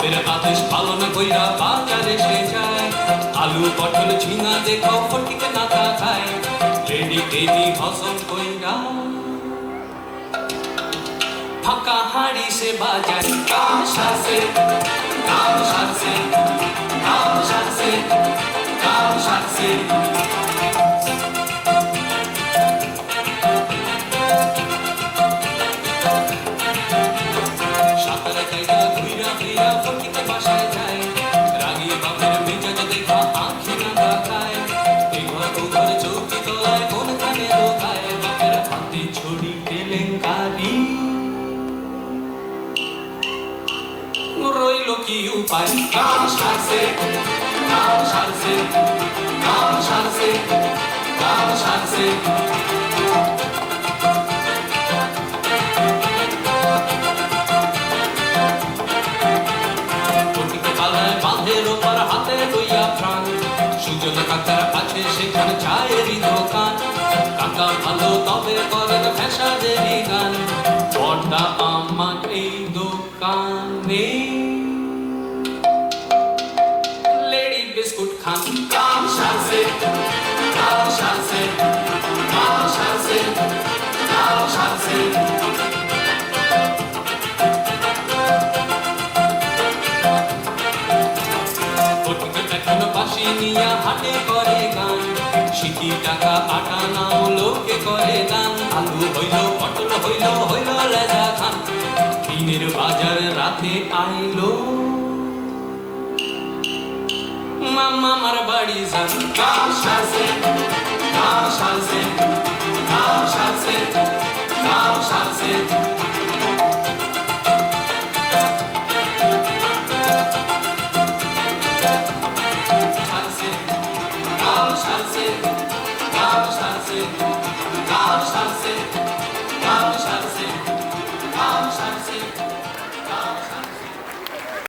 বাপের আদেশ পালন কইরা বাজারে সে যায়, আলু পটল ঝিঙা দেখাও ফটিকে না খায়, লেডি টেডি হজম কইরা ফাঁকা হাড়ি সে বাজায়। কাম সারছে কাম সারছে কাম সারছে কাম সারছে। সাঁতারে কাইটা ঘুইরা ফিরা ফটিকে বাসায় যায়, রাগী বাপের মেজাজ দেখা আঁখি না খায়, এই ঘর ও ঘর চৌকি তলায় কোনখানে লোকায়, বাপের হাতে ছড়ি কেলেঙ্কারি রইল কি উপায়। কাম সারছে কাম সারছে কাম সারছে কাম সারছে। ফটিকে পালায় বাঁধের ওপর হাতে লইয়া প্রাণ, সুজন কাকার কাছে সেখানে চায়েরই দোকান, কাকা ভালো তবে করেন ফ্যাশানেরই গান, বড়টা আমার এই দোকানে লেডি বিস্কুট খান। কাম সারছে কাম সারছে কাম সারছে কাম সারছে। ফটিকে এখন বাসি নিয়া হাটে করে গান, সিটি টাকা আটা নাও লোকে করে দান, আলু হইল পটল হইল হইল লেজা খান, দিনের বাজার রাতে আইলো মামার বাড়ি যান। কাম সারছে কাম সারছে কাম সারছে